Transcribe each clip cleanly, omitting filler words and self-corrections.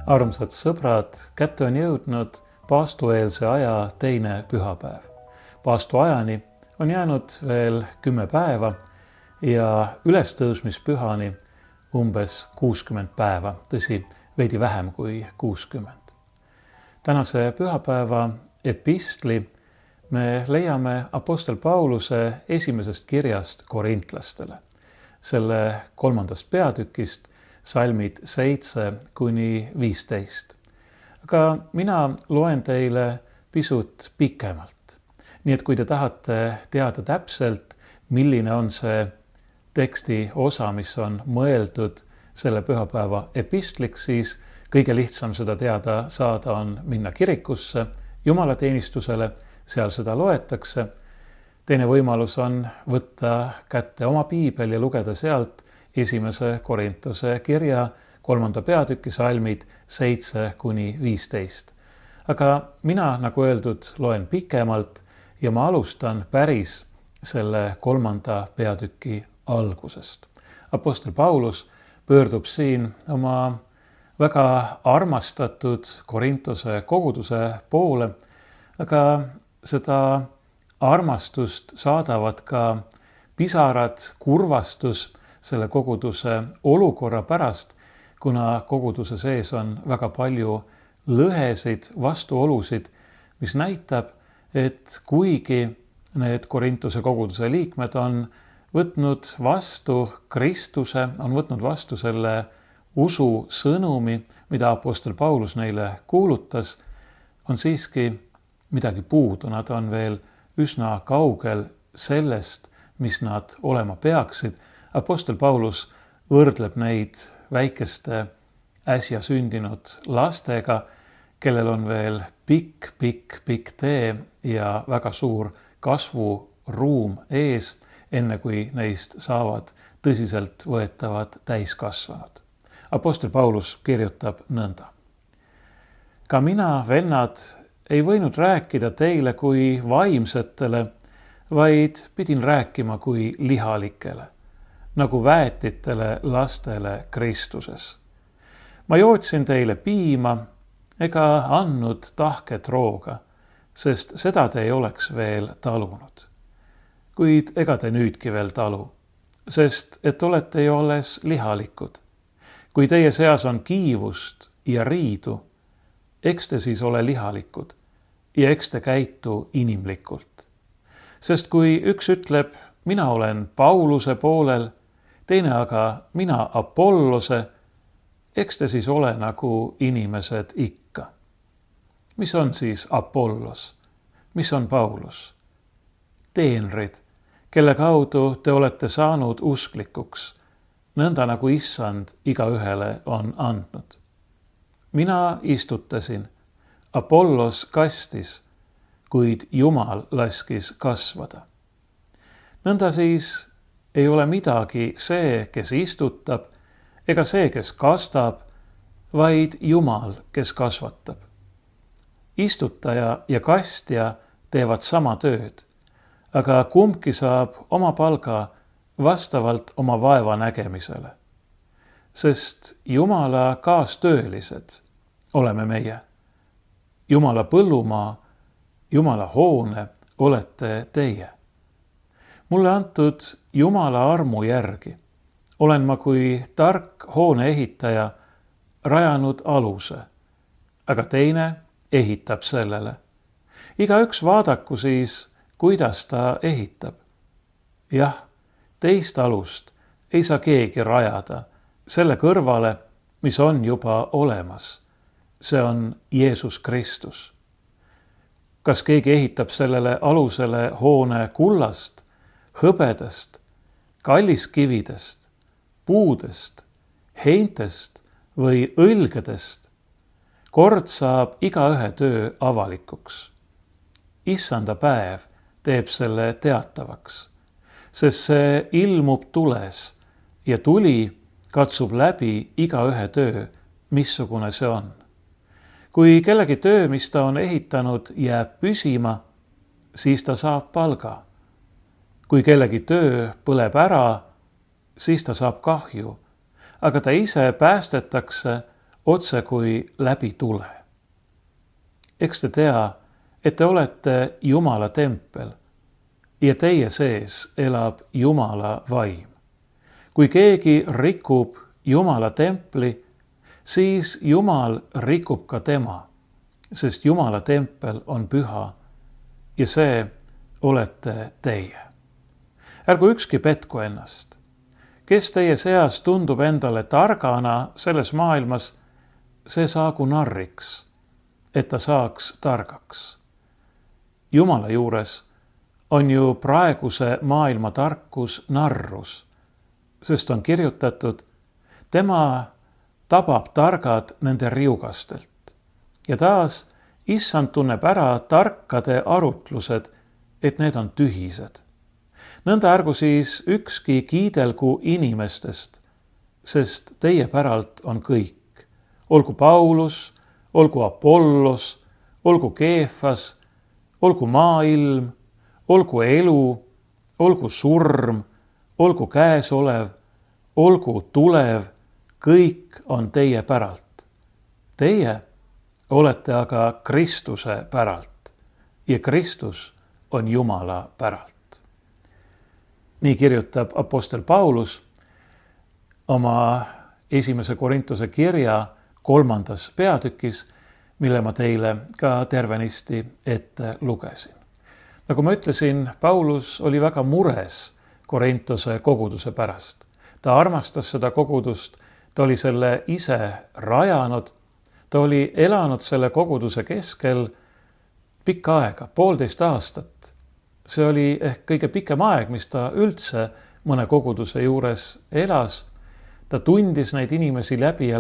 Armsad sõbrad, kätte on jõudnud paastueelse aja teine pühapäev. Paastuajani on jäänud veel 10 päeva ja ülestõusmispühani umbes 60 päeva, tõsi, veidi vähem kui 60. Tänase pühapäeva epistli me leiame Apostel Pauluse esimesest kirjast korintlastele, selle 3. peatükist, salmid 7–15. Aga mina loen teile pisut pikemalt. Nii et kui te tahate teada täpselt, milline on see teksti osa, mis on mõeldud selle pühapäeva epistliks, siis kõige lihtsam seda teada saada on minna kirikusse, jumalateenistusele, seal seda loetakse. Teine võimalus on võtta kätte oma piibel ja lugeda sealt esimese Korintuse kirja 3. peatüki salmid 7–15. Aga mina, nagu öeldud, loen pikemalt ja ma alustan päris selle 3. peatüki algusest. Apostel Paulus pöördub siin oma väga armastatud Korintuse koguduse poole, aga seda armastust saadavad ka pisarad, kurvastus selle koguduse olukorra pärast, kuna koguduse sees on väga palju lõhesid, vastuolusid, mis näitab, et kuigi need Korintuse koguduse liikmed on võtnud vastu Kristuse, on võtnud vastu selle usu sõnumi, mida Apostel Paulus neile kuulutas, on siiski midagi puudu. Nad on veel üsna kaugel sellest, mis nad olema peaksid. Apostel Paulus võrdleb neid väikeste äsja sündinud lastega, kellel on veel pikk tee ja väga suur kasvuruum ees, enne kui neist saavad tõsiselt võetavad täiskasvanud. Apostel Paulus kirjutab nõnda. Ka mina, vennad, ei võinud rääkida teile kui vaimsetele, vaid pidin rääkima kui lihalikele, nagu väetitele lastele Kristuses. Ma jootsin teile piima ega andnud tahket rooga, sest seda te ei oleks veel talunud. Kuid ega te nüüdki veel talu, sest et olete ju alles lihalikud. Kui teie seas on kiivust ja riidu, eks te siis ole lihalikud ja eks te käitu inimlikult. Sest kui üks ütleb, mina olen Pauluse poolel, teine aga mina Apollose, eks te siis ole nagu inimesed ikka. Mis on siis Apollos? Mis on Paulus? Teenrid, kelle kaudu te olete saanud usklikuks, nõnda nagu Issand igaühele on andnud. Mina istutasin, Apollos kastis, kuid Jumal laskis kasvada. Nõnda siis ei ole midagi see, kes istutab, ega see, kes kastab, vaid Jumal, kes kasvatab. Istutaja ja kastja teevad sama tööd, aga kumbki saab oma palga vastavalt oma vaeva nägemisele. Sest Jumala kaastöölised oleme meie. Jumala põllumaa, Jumala hoone olete teie. Mulle antud Jumala armu järgi olen ma kui tark hoone ehitaja rajanud aluse, aga teine ehitab sellele. Igaüks vaadaku siis, kuidas ta ehitab. Jah, teist alust ei saa keegi rajada selle kõrvale, mis on juba olemas. See on Jeesus Kristus. Kas keegi ehitab sellele alusele hoone kullast, hõbedast, kalliskividest, puudest, heintest või õlgedest? Kord saab igaühe töö avalikuks. Issanda päev teeb selle teatavaks, sest see ilmub tules ja tuli katsub läbi igaühe töö, missugune see on. Kui kellegi töö, mis ta on ehitanud, jääb püsima, siis ta saab palga. Kui kellegi töö põleb ära, siis ta saab kahju, aga ta ise päästetakse otse kui läbi tule. Eks te tea, et te olete Jumala tempel ja teie sees elab Jumala vaim. Kui keegi rikub Jumala templi, siis Jumal rikub ka tema, sest Jumala tempel on püha ja see olete teie. Ärgu ükski petku ennast. Kes teie seas tundub endale targana selles maailmas, see saagu narriks, et ta saaks targaks. Jumala juures on ju praeguse maailma tarkus narrus, sest on kirjutatud, tema tabab targad nende riugastelt. Ja taas Issand tunneb ära tarkade arutlused, et need on tühised. Nõnda ärgu siis ükski kiidelgu inimestest, sest teie päralt on kõik. Olgu Paulus, olgu Apollos, olgu Keefas, olgu maailm, olgu elu, olgu surm, olgu käesolev, olgu tulev, kõik on teie päralt. Teie olete aga Kristuse päralt ja Kristus on Jumala päralt. Nii kirjutab apostel Paulus oma 1. Korintuse kirja 3. peatükis, mille ma teile ka tervenisti ette lugesin. Nagu ma ütlesin, Paulus oli väga mures Korintuse koguduse pärast. Ta armastas seda kogudust, ta oli selle ise rajanud, ta oli elanud selle koguduse keskel pikka aega, 1,5 aastat. See oli ehk kõige pikem aeg, mis ta üldse mõne koguduse juures elas. Ta tundis neid inimesi läbi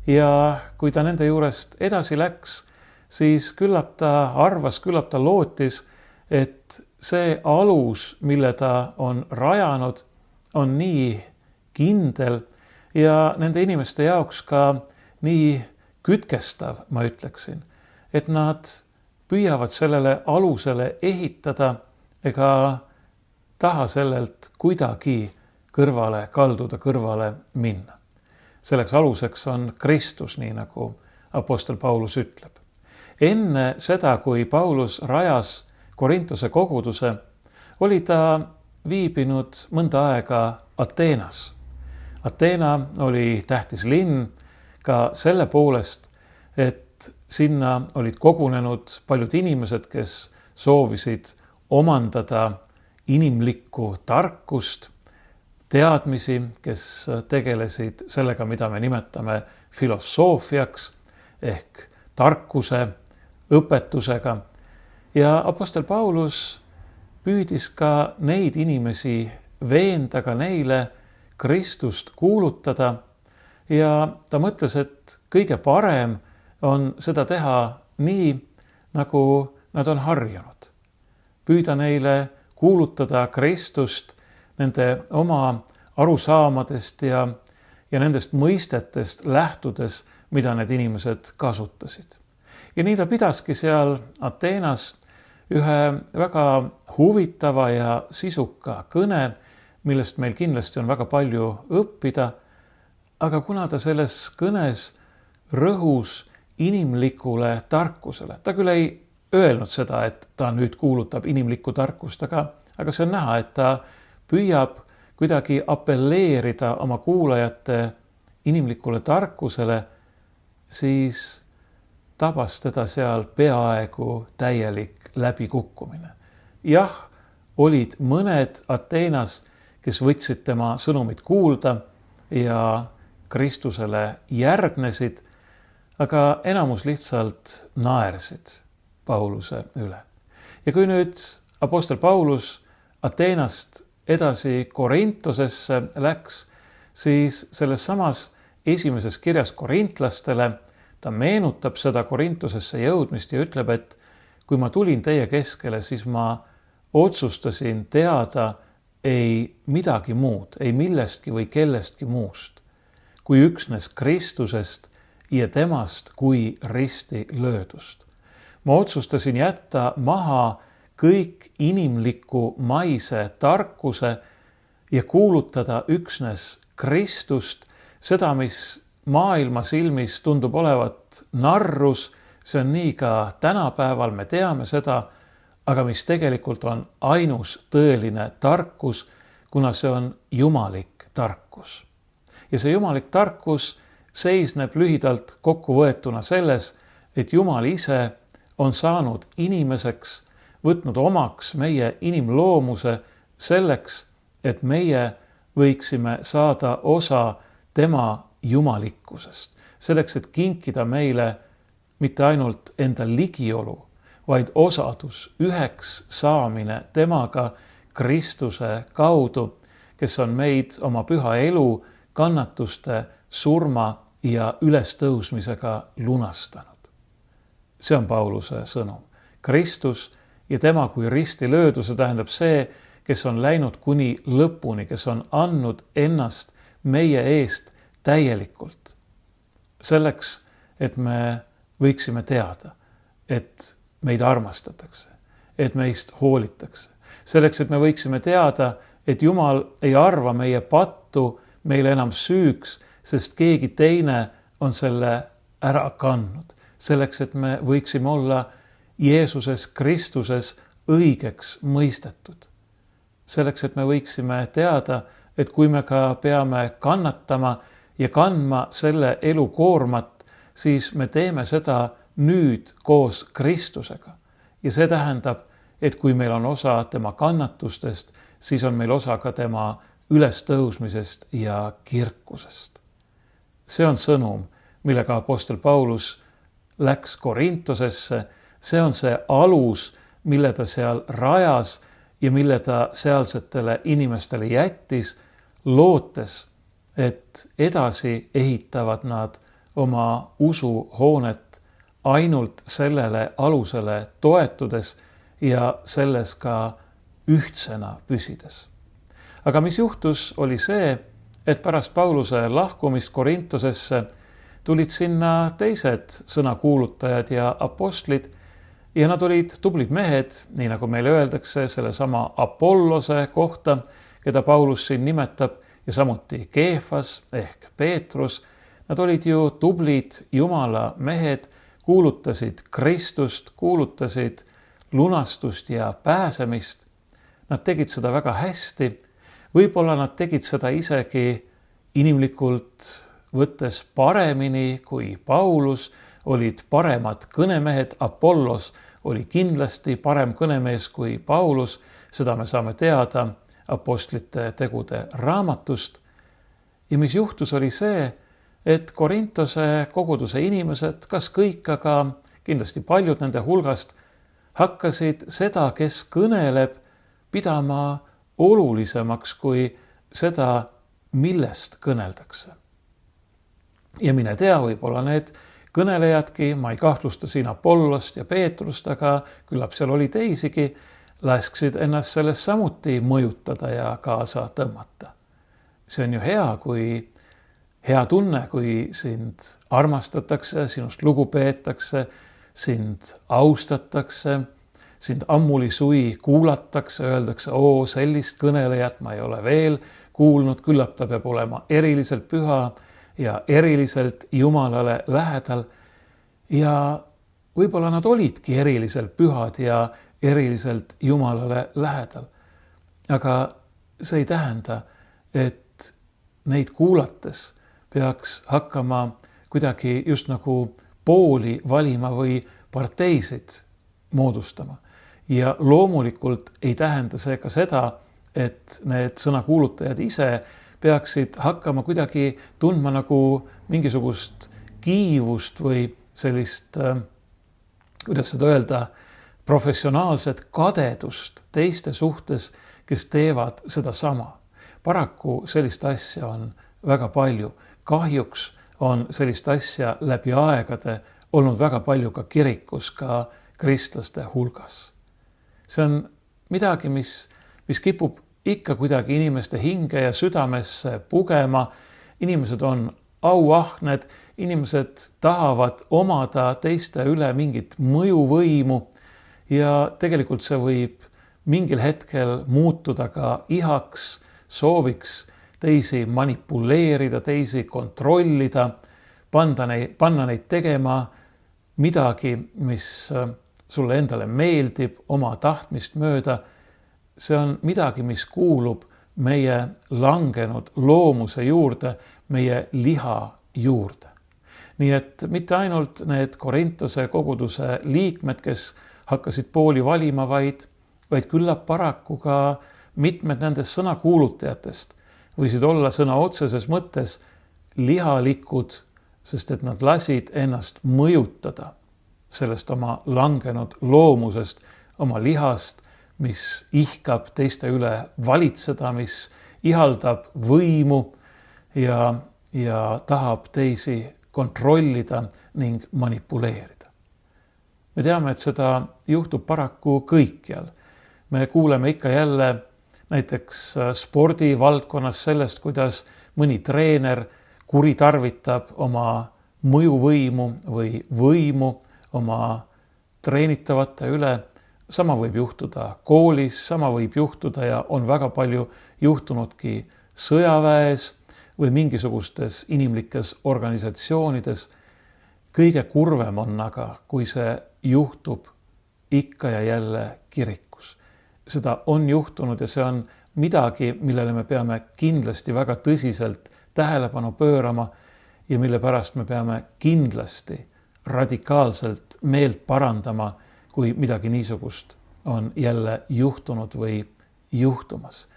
ja kui ta nende juurest edasi läks, siis küllap ta arvas, küllap ta lootis, et see alus, mille ta on rajanud, on nii kindel ja nende inimeste jaoks ka nii kütkestav, ma ütleksin, et nad püüavad sellele alusele ehitada ega taha sellelt kuidagi kõrvale kalduda, kõrvale minna. Selleks aluseks on Kristus, nii nagu apostel Paulus ütleb. Enne seda, kui Paulus rajas Korintuse koguduse, oli ta viibinud mõnda aega Ateenas. Ateena oli tähtis linn ka selle poolest, et sinna olid kogunenud paljud inimesed, kes soovisid omandada inimlikku tarkust, teadmisi, kes tegelesid sellega, mida me nimetame filosoofiaks ehk tarkuse õpetusega. Ja apostel Paulus püüdis ka neid inimesi veenda, ka neile Kristust kuulutada ja ta mõtles, et kõige parem on seda teha nii, nagu nad on harjunud. Püüda neile kuulutada Kristust nende oma arusaamadest ja nendest mõistetest lähtudes, mida need inimesed kasutasid. Ja nii ta pidaski seal Ateenas ühe väga huvitava ja sisuka kõne, millest meil kindlasti on väga palju õppida, aga kuna ta selles kõnes rõhus inimlikule tarkusele, ta küll ei öelnud seda, et ta nüüd kuulutab inimlikku tarkust, aga see on näha, et ta püüab kuidagi apelleerida oma kuulajate inimlikule tarkusele, siis tabas teda seal peaaegu täielik läbikukkumine. Jah, olid mõned Ateenas, kes võtsid tema sõnumit kuulda ja Kristusele järgnesid, aga enamus lihtsalt naersid Pauluse üle. Ja kui nüüd apostel Paulus Ateenast edasi Korintosesse läks, siis selles samas esimeses kirjas korintlastele ta meenutab seda Korintosesse jõudmist ja ütleb, et kui ma tulin teie keskele, siis ma otsustasin teada ei midagi muud, ei millestki või kellestki muust, kui üksnes Kristusest ja temast kui risti löödust. Ma otsustasin jätta maha kõik inimliku maise tarkuse ja kuulutada üksnes Kristust, seda, mis maailma silmis tundub olevat narrus, see on nii ka tänapäeval, me teame seda, aga mis tegelikult on ainus tõeline tarkus, kuna see on jumalik tarkus. Ja see jumalik tarkus seisneb lühidalt kokkuvõetuna selles, et Jumal ise on saanud inimeseks, võtnud omaks meie inimloomuse selleks, et meie võiksime saada osa tema jumalikkusest. Selleks, et kinkida meile mitte ainult enda ligiolu, vaid osadus, üheks saamine temaga Kristuse kaudu, kes on meid oma püha elu, kannatuste, surma ja ülestõusmisega lunastanud. See on Pauluse sõnum. Kristus ja tema kui risti löödu, see tähendab see, kes on läinud kuni lõpuni, kes on andnud ennast meie eest täielikult. Selleks, et me võiksime teada, et meid armastatakse, et meist hoolitakse. Selleks, et me võiksime teada, et Jumal ei arva meie pattu meile enam süüks, sest keegi teine on selle ära kandnud. Selleks, et me võiksime olla Jeesuses Kristuses õigeks mõistetud. Selleks, et me võiksime teada, et kui me ka peame kannatama ja kandma selle elu koormat, siis me teeme seda nüüd koos Kristusega. Ja see tähendab, et kui meil on osa tema kannatustest, siis on meil osa ka tema ülestõusmisest ja kirkusest. See on sõnum, millega apostel Paulus läks Korintosesse. See on see alus, mille ta seal rajas ja mille ta sealsetele inimestele jättis, lootes, et edasi ehitavad nad oma usuhoonet ainult sellele alusele toetudes ja selles ka ühtsena püsides. Aga mis juhtus, oli see, et pärast Pauluse lahkumist Korintosesse tulid sinna teised sõnakuulutajad ja apostlid ja nad olid tublid mehed, nii nagu meile öeldakse sellesama Apollose kohta, keda Paulus siin nimetab, ja samuti Keefas ehk Peetrus. Nad olid ju tublid Jumala mehed, kuulutasid Kristust, kuulutasid lunastust ja pääsemist. Nad tegid seda väga hästi. Võib-olla nad tegid seda isegi inimlikult võttes paremini kui Paulus, olid paremad kõnemehed. Apollos oli kindlasti parem kõnemees kui Paulus. Seda me saame teada apostlite tegude raamatust. Ja mis juhtus, oli see, et Korintose koguduse inimesed, kas kõik, aga kindlasti paljud nende hulgast, hakkasid seda, kes kõneleb, pidama olulisemaks kui seda, millest kõneldakse. Ja mine tea, võib-olla need kõnelejadki, ma ei kahtlusta siin Apollost ja Peetrust, aga küllap seal oli teisigi, lasksid ennast sellest samuti mõjutada ja kaasa tõmmata. See on ju hea tunne, kui sind armastatakse, sinust lugu peetakse, sind austatakse, sind ammuli sui kuulatakse, öeldakse, sellist kõnelejat ma ei ole veel kuulnud, küllap ta peab olema eriliselt püha ja eriliselt Jumalale lähedal. Ja võib-olla nad olidki eriliselt pühad ja eriliselt Jumalale lähedal. Aga see ei tähenda, et neid kuulates peaks hakkama kuidagi just nagu pooli valima või parteisid moodustama. Ja loomulikult ei tähenda see ka seda, et need sõnakuulutajad ise peaksid hakkama kuidagi tundma nagu mingisugust kiivust või sellist, kuidas seda öelda, professionaalset kadedust teiste suhtes, kes teevad seda sama. Paraku sellist asja on väga palju. Kahjuks on sellist asja läbi aegade olnud väga palju ka kirikus, ka kristlaste hulgas. See on midagi, mis kipub ikka kuidagi inimeste hinge ja südamesse pugema. Inimesed on auahned, inimesed tahavad omada teiste üle mingit mõjuvõimu ja tegelikult see võib mingil hetkel muutuda ka ihaks, sooviks teisi manipuleerida, teisi kontrollida, panna neid tegema midagi, mis sulle endale meeldib, oma tahtmist mööda. See on midagi, mis kuulub meie langenud loomuse juurde, meie liha juurde. Nii et mitte ainult need Korintuse koguduse liikmed, kes hakkasid pooli valima, vaid küllap paraku ka mitmed nendest sõnakuulutajatest võisid olla sõna otseses mõttes lihalikud, sest et nad lasid ennast mõjutada sellest oma langenud loomusest, oma lihast, mis ihkab teiste üle valitseda, mis ihaldab võimu ja tahab teisi kontrollida ning manipuleerida. Me teame, et seda juhtub paraku kõikjal. Me kuuleme ikka jälle näiteks spordivaldkonnas sellest, kuidas mõni treener kuritarvitab oma mõjuvõimu või võimu oma treenitavate üle. Sama võib juhtuda koolis, sama võib juhtuda ja on väga palju juhtunudki sõjaväes või mingisugustes inimlikes organisatsioonides. Kõige kurvem on aga, kui see juhtub ikka ja jälle kirikus. Seda on juhtunud ja see on midagi, millele me peame kindlasti väga tõsiselt tähelepanu pöörama ja mille pärast me peame kindlasti radikaalselt meelt parandama, kui midagi niisugust on jälle juhtunud või juhtumas.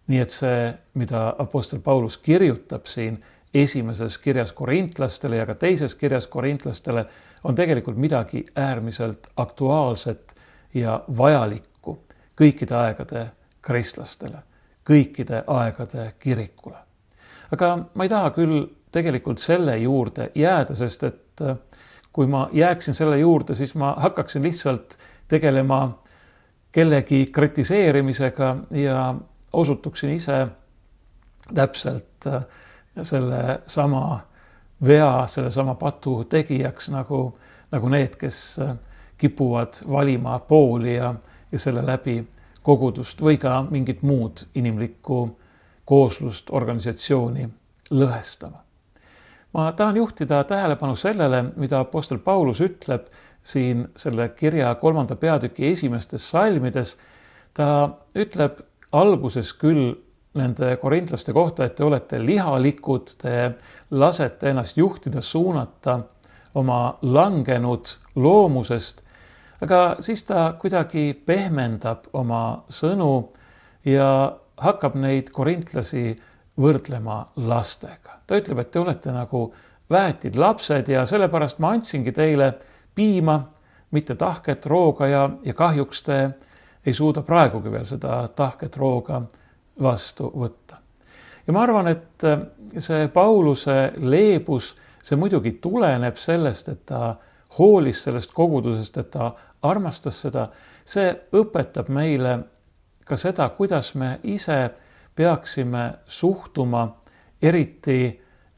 Nii et see, mida apostel Paulus kirjutab siin esimeses kirjas korintlastele ja ka teises kirjas korintlastele, on tegelikult midagi äärmiselt aktuaalset ja vajalikku kõikide aegade kristlastele, kõikide aegade kirikule. Aga ma ei taha küll tegelikult selle juurde jääda, sest et kui ma jääksin selle juurde, siis ma hakkaksin lihtsalt tegelema kellegi kritiseerimisega ja osutuksin ise täpselt selle sama vea, selle sama patu tegijaks nagu need, kes kipuvad valima pooli ja selle läbi kogudust või ka mingit muud inimlikku kooslust, organisatsiooni lõhestama. Ma tahan juhtida tähelepanu sellele, mida apostel Paulus ütleb siin selle kirja 3. peatüki esimestes salmides. Ta ütleb alguses küll nende korintlaste kohta, et te olete lihalikud, te lasete ennast juhtida, suunata oma langenud loomusest, aga siis ta kuidagi pehmendab oma sõnu ja hakkab neid korintlasi võrdlema lastega. Ta ütleb, et te olete nagu väetid lapsed ja sellepärast ma andsingi teile piima, mitte tahket rooga ja kahjuks te ei suuda praegugi veel seda tahket rooga vastu võtta. Ja ma arvan, et see Pauluse leebus, see muidugi tuleneb sellest, et ta hoolis sellest kogudusest, et ta armastas seda. See õpetab meile ka seda, kuidas me ise peaksime suhtuma eriti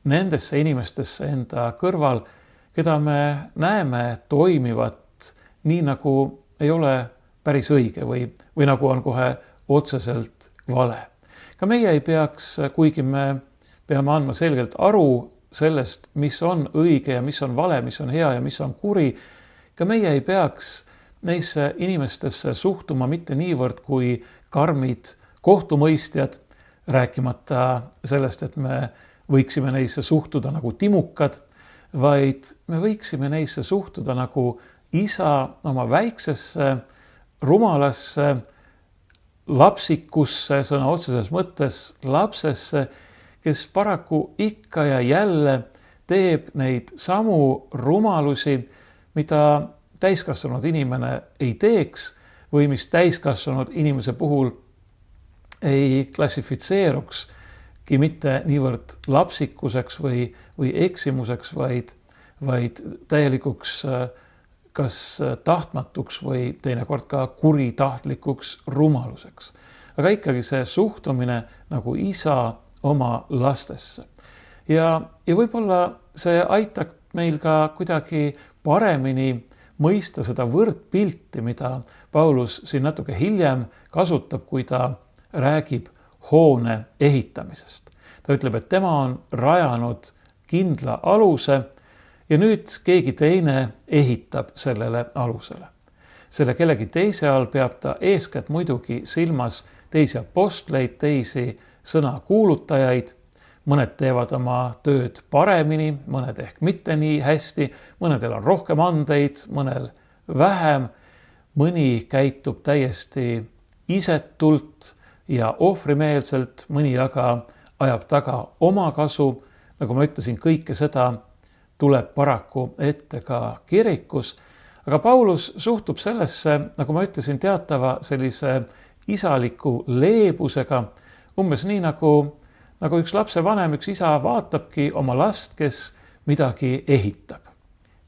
nendesse inimestesse enda kõrval, keda me näeme toimivat nii, nagu ei ole päris õige või nagu on kohe otseselt vale. Ka meie ei peaks, kuigi me peame andma selgelt aru sellest, mis on õige ja mis on vale, mis on hea ja mis on kuri, ka meie ei peaks neisse inimestesse suhtuma mitte niivõrd kui karmid kohtumõistjad, rääkimata sellest, et me võiksime neisse suhtuda nagu timukad, vaid me võiksime neisse suhtuda nagu isa oma väiksesse, rumalasse, lapsikusse, sõna otseses mõttes lapsesse, kes paraku ikka ja jälle teeb neid samu rumalusi, mida täiskasvanud inimene ei teeks või mis täiskasvanud inimese puhul ei klassifitseerukski mitte niivõrd lapsikuseks või eksimuseks, vaid täielikuks kas tahtmatuks või teinekord ka kuritahtlikuks rumaluseks. Aga ikkagi see suhtumine nagu isa oma lastesse. Ja võib-olla see aitab meil ka kuidagi paremini mõista seda võrdpilti, mida Paulus siin natuke hiljem kasutab, kui ta räägib hoone ehitamisest. Ta ütleb, et tema on rajanud kindla aluse ja nüüd keegi teine ehitab sellele alusele. Selle kellegi teise all peab ta eeskätt muidugi silmas teisi apostleid, teisi sõnakuulutajaid. Mõned teevad oma tööd paremini, mõned ehk mitte nii hästi, mõnedel on rohkem andeid, mõnel vähem. Mõni käitub täiesti isetult ja ohvrimeelselt, mõni aga ajab taga oma kasu. Nagu ma ütlesin, kõike seda tuleb paraku ette ka kirikus. Aga Paulus suhtub sellesse, nagu ma ütlesin, teatava sellise isaliku leebusega, umbes nii nagu üks lapsevanem, üks isa vaatabki oma last, kes midagi ehitab.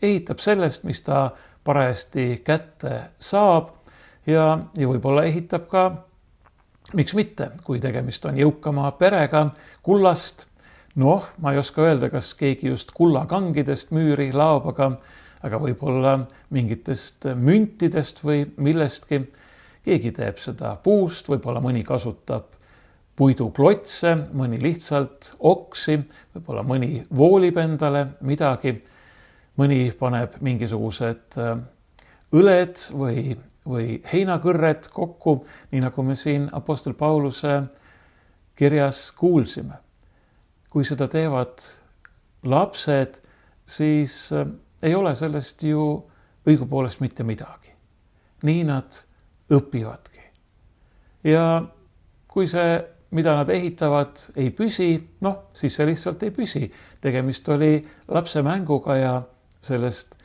Ehitab sellest, mis ta parajasti kätte saab ja võib-olla ehitab ka, miks mitte, kui tegemist on jõukama perega, kullast. Ma ei oska öelda, kas keegi just kullakangidest müüri laob, aga võib-olla mingitest müntidest või millestki. Keegi teeb seda puust, võib-olla mõni kasutab puiduklotse, mõni lihtsalt oksi, võib-olla mõni voolib endale midagi, mõni paneb mingisugused õled või heinakõrred kokku, nii nagu me siin apostel Pauluse kirjas kuulsime. Kui seda teevad lapsed, siis ei ole sellest ju õigupoolest mitte midagi. Nii nad õpivadki. Ja kui see, mida nad ehitavad, ei püsi, siis see lihtsalt ei püsi. Tegemist oli lapse mänguga ja sellest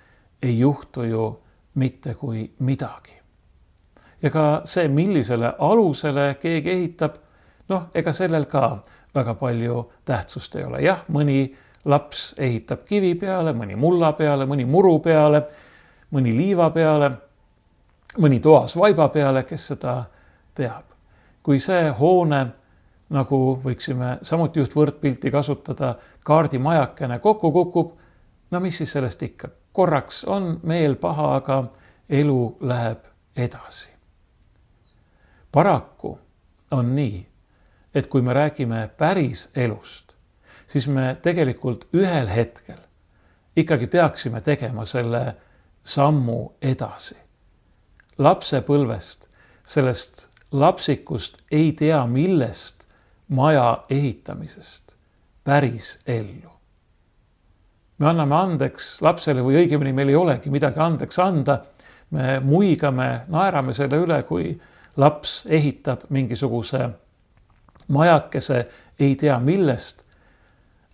ei juhtu ju mitte kui midagi. Ja ka see, millisele alusele keegi ehitab, ega sellel ka väga palju tähtsust ei ole. Jah, mõni laps ehitab kivi peale, mõni mulla peale, mõni muru peale, mõni liiva peale, mõni toas vaiba peale, kes seda teab. Kui see hoone, nagu võiksime samuti võrdpilti kasutada, kaardimajakene kokku kukub, mis siis sellest ikka? Korraks on meel paha, aga elu läheb edasi. Paraku on nii, et kui me räägime päris elust, siis me tegelikult ühel hetkel ikkagi peaksime tegema selle sammu edasi. Lapsepõlvest, sellest lapsikust ei tea millest maja ehitamisest päris ellu. Me anname andeks lapsele või õigemini meil ei olegi midagi andeks anda. Me muigame, naerame selle üle, kui laps ehitab mingisuguse majakese, ei tea millest.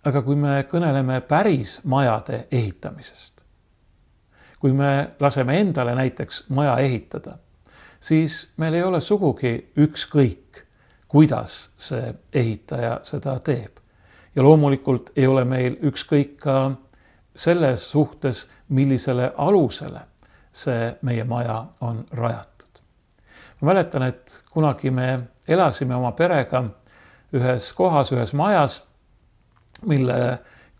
Aga kui me kõneleme päris majade ehitamisest, kui me laseme endale näiteks maja ehitada, siis meil ei ole sugugi ükskõik, kuidas see ehitaja seda teeb. Ja loomulikult ei ole meil ükskõik ka selles suhtes, millisele alusele see meie maja on rajatud. Ma mäletan, et kunagi me elasime oma perega ühes kohas, ühes majas, mille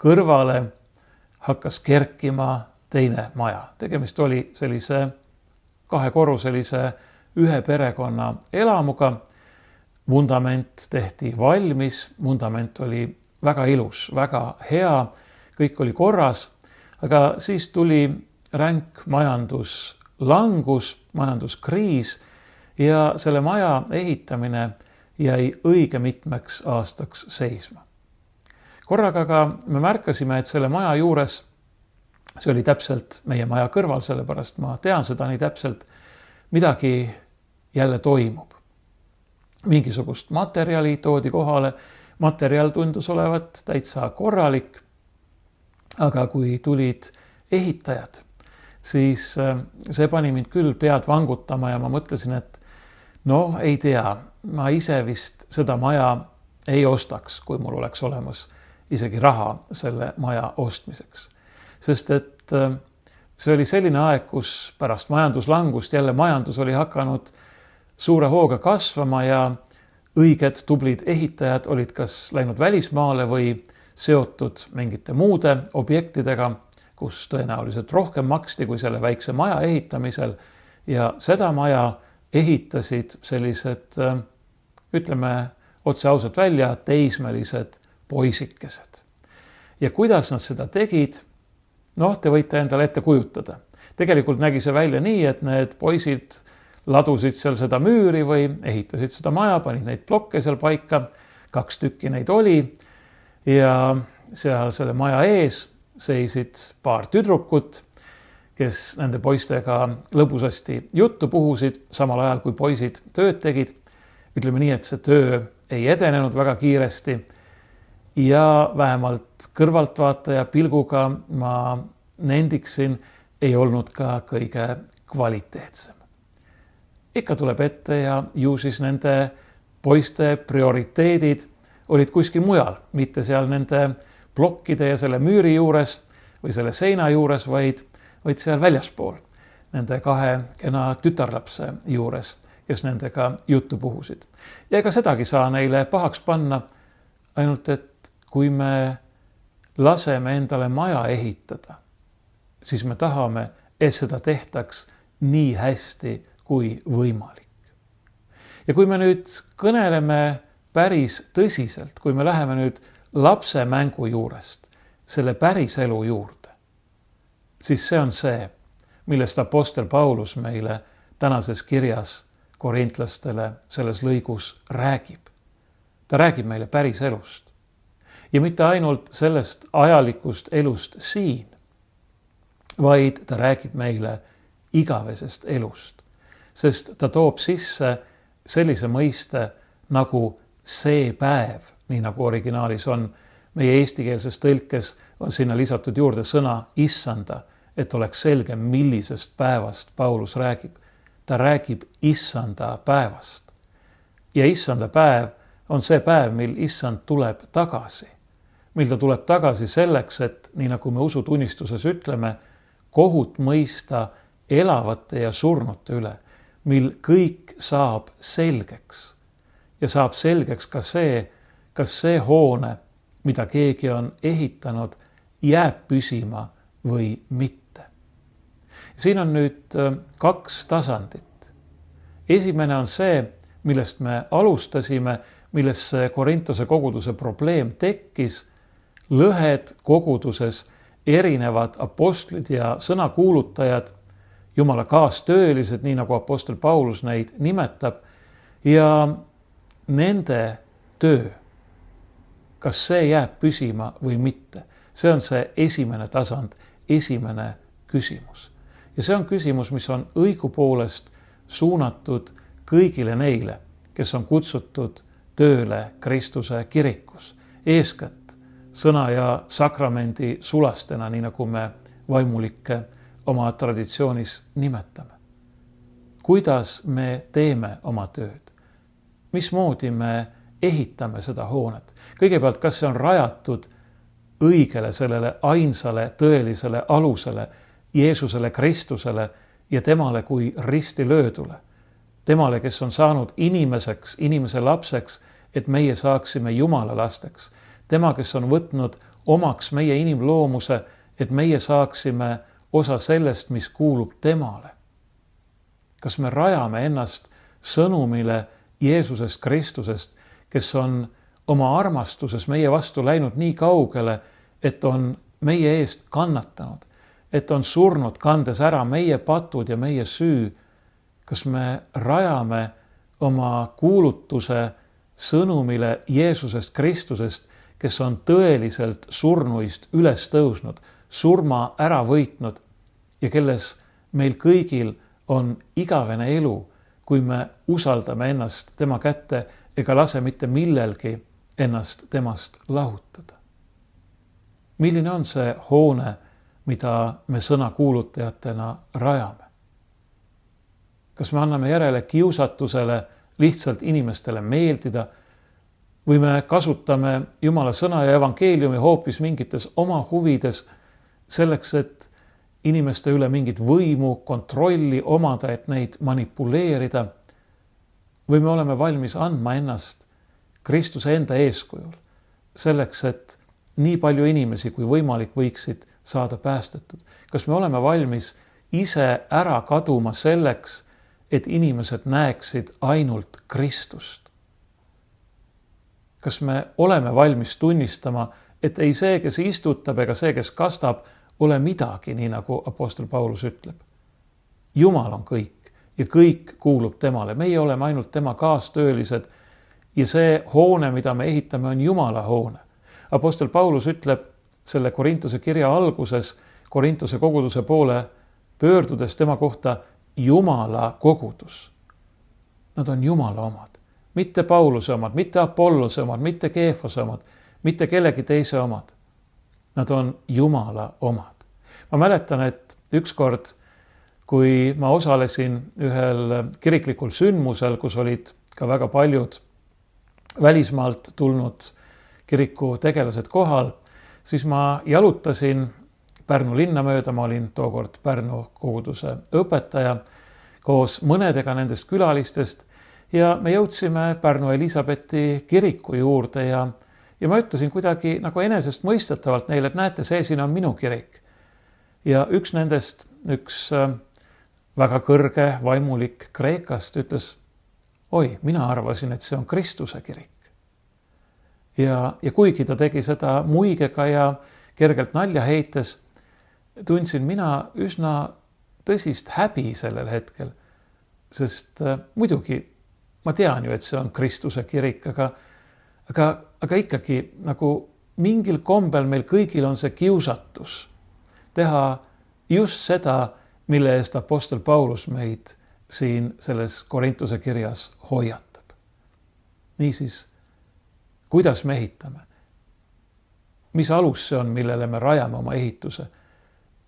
kõrvale hakkas kerkima teine maja. Tegemist oli sellise kahekorruselise ühe perekonna elamuga. Vundament tehti valmis, vundament oli väga ilus, väga hea, kõik oli korras, aga siis tuli ränk majanduslangus, majanduskriis ja selle maja ehitamine jäi õige mitmeks aastaks seisma. Korraga aga me märkasime, et selle maja juures, see oli täpselt meie maja kõrval, sellepärast ma tean seda nii täpselt, midagi jälle toimub. Mingisugust materjali toodi kohale, materjal tundus olevat täitsa korralik, aga kui tulid ehitajad, siis see pani mind küll pead vangutama ja ma mõtlesin, et ei tea, ma ise vist seda maja ei ostaks, kui mul oleks olemas isegi raha selle maja ostmiseks. Sest et see oli selline aeg, kus pärast majanduslangust jälle majandus oli hakanud suure hooga kasvama ja õiged tublid ehitajad olid kas läinud välismaale või seotud mingite muude objektidega, kus tõenäoliselt rohkem maksti kui selle väikse maja ehitamisel ja seda maja ehitasid sellised, ütleme otse ausalt välja, teismelised poisikesed. ja kuidas nad seda tegid, te võite endale ette kujutada. Tegelikult nägi see välja nii, et need poisid ladusid seal seda müüri või ehitasid seda maja, panid neid plokke seal paika, 2 tükki neid oli ja seal selle maja ees seisid paar tüdrukut, kes nende poistega lõbusasti juttu puhusid, samal ajal kui poisid tööd tegid. Ütleme nii, et see töö ei edenenud väga kiiresti ja vähemalt kõrvaltvaataja pilguga ma nendiksin, ei olnud ka kõige kvaliteetsem. Ikka tuleb ette ja ju siis nende poiste prioriteedid olid kuskil mujal, mitte seal nende plokkide ja selle müüri juures või selle seina juures, vaid seal väljaspool nende 2 kena tütarlapse juures, kes nendega juttu puhusid. Ja ega sedagi saa neile pahaks panna, ainult et kui me laseme endale maja ehitada, siis me tahame, et seda tehtaks nii hästi kui võimalik. Ja kui me nüüd kõneleme päris tõsiselt, kui me läheme nüüd lapse mängu juurest selle päris elu juurde, siis see on see, millest apostel Paulus meile tänases kirjas korintlastele selles lõigus räägib. Ta räägib meile päris elust. Ja mitte ainult sellest ajalikust elust siin, vaid ta räägib meile igavesest elust. Sest ta toob sisse sellise mõiste nagu see päev, nii nagu originaalis on. Meie eestikeelses tõlkes on sinna lisatud juurde sõna issanda, et oleks selge, millisest päevast Paulus räägib. Ta räägib issanda päevast. Ja issanda päev on see päev, mil issand tuleb tagasi. Mil ta tuleb tagasi selleks, et nii nagu me usutunnistuses ütleme, kohut mõista elavate ja surnute üle, mil kõik saab selgeks. Ja saab selgeks ka see, kas see hoone, mida keegi on ehitanud, jääb püsima või mitte. Siin on nüüd 2 tasandit. Esimene on see, millest me alustasime, millest see Korintuse koguduse probleem tekkis, lõhed koguduses, erinevad apostlid ja sõnakuulutajad, Jumala kaastöölised, nii nagu apostel Paulus neid nimetab, ja nende töö, kas see jääb püsima või mitte. See on see esimene tasand, esimene küsimus. Ja see on küsimus, mis on õigupoolest suunatud kõigile neile, kes on kutsutud tööle Kristuse kirikus, eeskätt sõna ja sakramendi sulastena, nii nagu me vaimulikke oma traditsioonis nimetame. Kuidas me teeme oma tööd? Mismoodi me ehitame seda hoonet? Kõigepealt, kas see on rajatud õigele sellele ainsale tõelisele alusele, Jeesusele Kristusele ja temale kui risti löödule? Temale, kes on saanud inimeseks, inimese lapseks, et meie saaksime Jumala lasteks. Tema, kes on võtnud omaks meie inimloomuse, et meie saaksime osa sellest, mis kuulub temale. Kas me rajame ennast sõnumile Jeesusest Kristusest, kes on oma armastuses meie vastu läinud nii kaugele, et on meie eest kannatanud, et on surnud, kandes ära meie patud ja meie süü? Kas me rajame oma kuulutuse sõnumile Jeesusest Kristusest, kes on tõeliselt surnuist üles tõusnud, surma ära võitnud ja kelles meil kõigil on igavene elu, kui me usaldame ennast tema kätte ega lase mitte millelgi ennast temast lahutada. Milline on see hoone, mida me sõnakuulutajatena rajame? Kas me anname järele kiusatusele lihtsalt inimestele meeldida või me kasutame Jumala sõna ja evangeeliumi hoopis mingites oma huvides selleks, et inimeste üle mingit võimu, kontrolli omada, et neid manipuleerida? Või me oleme valmis andma ennast Kristuse enda eeskujul selleks, et nii palju inimesi kui võimalik võiksid saada päästetud? Kas me oleme valmis ise ära kaduma selleks, et inimesed näeksid ainult Kristust? Kas me oleme valmis tunnistama, et ei see, kes istutab, ega see, kes kastab, ole midagi, nii nagu apostel Paulus ütleb. Jumal on kõik ja kõik kuulub temale. Meie oleme ainult tema kaastöölised ja see hoone, mida me ehitame, on Jumala hoone. Apostel Paulus ütleb selle Korintuse kirja alguses Korintuse koguduse poole pöördudes tema kohta Jumala kogudus. Nad on Jumala omad, mitte Pauluse omad, mitte Apollose omad, mitte Keefose omad, mitte kellegi teise omad. Nad on Jumala omad. Ma mäletan, et ükskord, kui ma osalesin ühel kiriklikul sündmusel, kus olid ka väga paljud välismaalt tulnud kiriku tegelased kohal, siis ma jalutasin Pärnu linna mööda, ma olin tookord Pärnu koguduse õpetaja koos mõnedega nendest külalistest ja me jõudsime Pärnu Elisabethi kiriku juurde ja ma ütlesin kuidagi nagu enesest mõistetavalt neile, et näete, see siin on minu kirik. Ja üks nendest, üks väga kõrge vaimulik Kreekast ütles, oi, mina arvasin, et see on Kristuse kirik. Ja kuigi ta tegi seda muigega ja kergelt nalja heites, tundsin mina üsna tõsist häbi sellel hetkel, sest muidugi ma tean ju, et see on Kristuse kirik, aga ikkagi nagu mingil kombel meil kõigil on see kiusatus teha just seda, mille eest apostel Paulus meid siin selles Korintuse kirjas hoiatab. Niisiis, kuidas me ehitame? Mis alus see on, millele me rajame oma ehituse?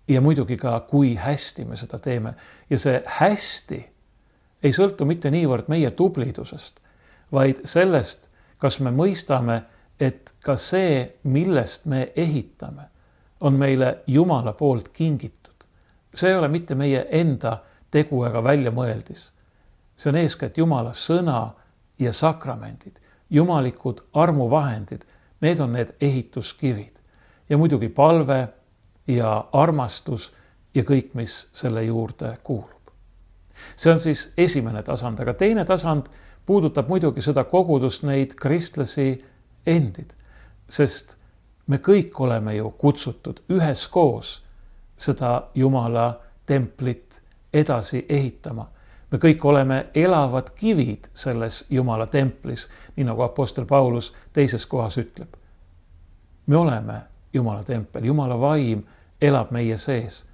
Ja muidugi ka, kui hästi me seda teeme. Ja see hästi ei sõltu mitte niivõrd meie tublidusest, vaid sellest, kas me mõistame, et ka see, millest me ehitame, on meile Jumala poolt kingitud. See ei ole mitte meie enda tegu ega väljamõeldis. See on eeskätt Jumala sõna ja sakramendid, jumalikud armuvahendid. Need on need ehituskivid ja muidugi palve ja armastus ja kõik, mis selle juurde kuulub. See on siis esimene tasand, aga teine tasand puudutab muidugi seda kogudust, neid kristlasi endid, sest me kõik oleme ju kutsutud üheskoos seda Jumala templit edasi ehitama. Me kõik oleme elavad kivid selles Jumala templis, nii nagu apostel Paulus teises kohas ütleb. Me oleme Jumala tempel, Jumala vaim elab meie sees,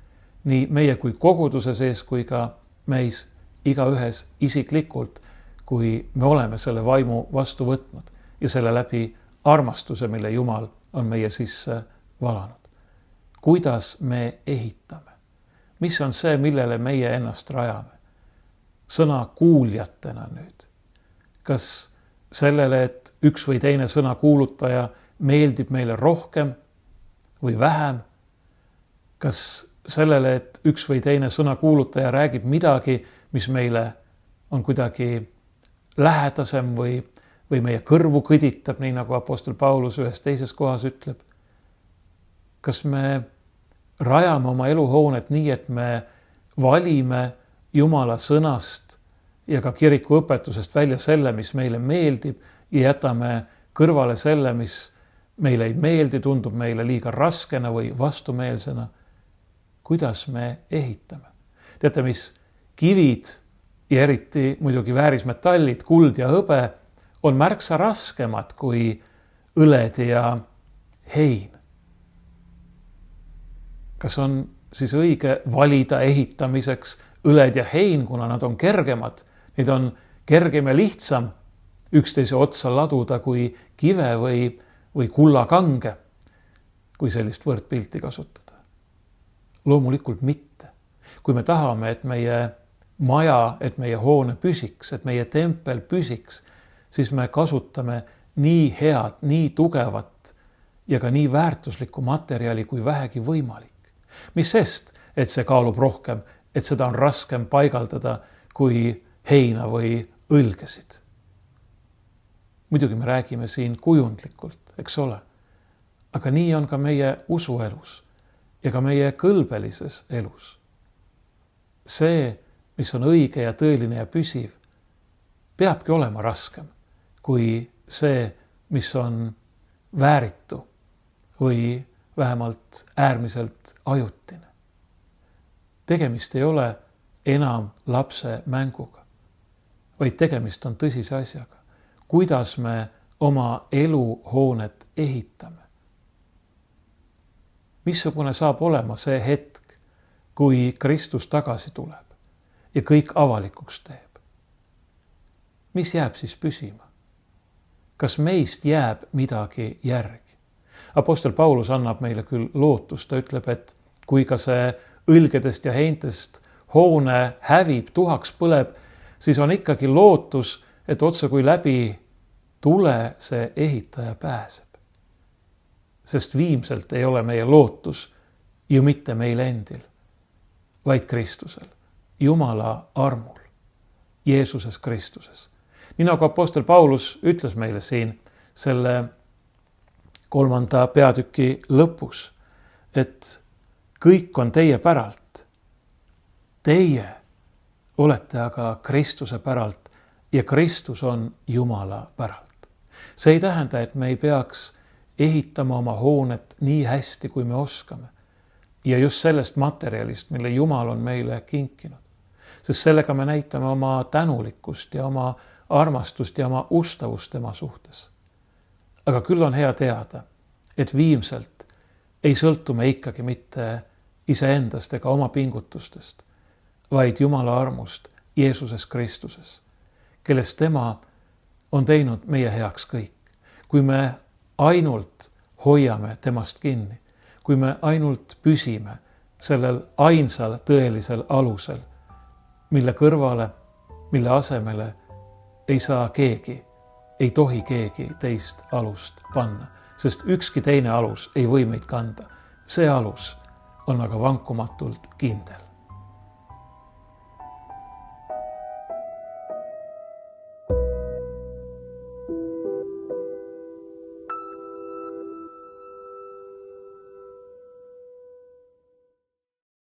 nii meie kui koguduse sees, kui ka meis igaühes isiklikult, kui me oleme selle vaimu vastu võtnud ja selle läbi armastuse, mille Jumal on meie sisse valanud. Kuidas me ehitame? Mis on see, millele meie ennast rajame? Sõna kuuljatena nüüd. Kas sellele, et üks või teine sõna kuulutaja meeldib meile rohkem või vähem? Kas sellele, et üks või teine sõna kuulutaja räägib midagi, mis meile on kuidagi lähedasem või meie kõrvu kõditab, nii nagu apostel Paulus ühes teises kohas ütleb? Kas me rajame oma eluhoonet nii, et me valime Jumala sõnast ja ka kiriku õpetusest välja selle, mis meile meeldib ja jätame kõrvale selle, mis meile ei meeldi, tundub meile liiga raskena või vastumeelsena? Kuidas me ehitame? Teate, mis kivid ja eriti muidugi väärismetallid, kuld ja hõbe on märksa raskemad kui õled ja hein. Kas on siis õige valida ehitamiseks õled ja hein, kuna nad on kergemad? Neid on kergem ja lihtsam üksteise otsa laduda kui kive või kullakange, kui sellist võrdpilti kasutada. Loomulikult mitte. Kui me tahame, et meie maja, et meie hoone püsiks, et meie tempel püsiks, siis me kasutame nii head, nii tugevat ja ka nii väärtuslikku materjali kui vähegi võimalik. Mis sest, et see kaalub rohkem, et seda on raskem paigaldada kui heina või õlgesid. Muidugi me räägime siin kujundlikult, eks ole, aga nii on ka meie usuelus ja ka meie kõlbelises elus. See, mis on õige ja tõeline ja püsiv, peabki olema raskem kui see, mis on vääritu või vähemalt äärmiselt ajutine. Tegemist ei ole enam lapse mänguga, vaid tegemist on tõsise asjaga. Kuidas me oma eluhoonet ehitame? Missugune saab olema see hetk, kui Kristus tagasi tuleb ja kõik avalikuks teeb? Mis jääb siis püsima? Kas meist jääb midagi järgi? Apostel Paulus annab meile küll lootust, ta ütleb, et kui ka see õlgedest ja heintest hoone hävib, tuhaks põleb, siis on ikkagi lootus, et otse kui läbi tule see ehitaja pääseb. Sest viimselt ei ole meie lootus ju mitte meil endil, vaid Kristusel, Jumala armul, Jeesuses Kristuses. Nii nagu apostel Paulus ütles meile siin selle 3. peatüki lõpus, et kõik on teie päralt. Teie olete aga Kristuse päralt ja Kristus on Jumala päralt. See ei tähenda, et me ei peaks ehitama oma hoonet nii hästi, kui me oskame. Ja just sellest materjalist, mille Jumal on meile kinkinud. Sest sellega me näitame oma tänulikkust ja oma armastust ja oma ustavust tema suhtes. Aga küll on hea teada, et viimselt ei sõltu me ikkagi mitte iseendast ega oma pingutustest, vaid Jumala armust Jeesuses Kristuses, kellest tema on teinud meie heaks kõik. Kui me ainult hoiame temast kinni, kui me ainult püsime sellel ainsal tõelisel alusel, mille kõrvale, mille asemele ei saa keegi, ei tohi keegi teist alust panna, sest ükski teine alus ei või meid kanda. See alus on aga vankumatult kindel.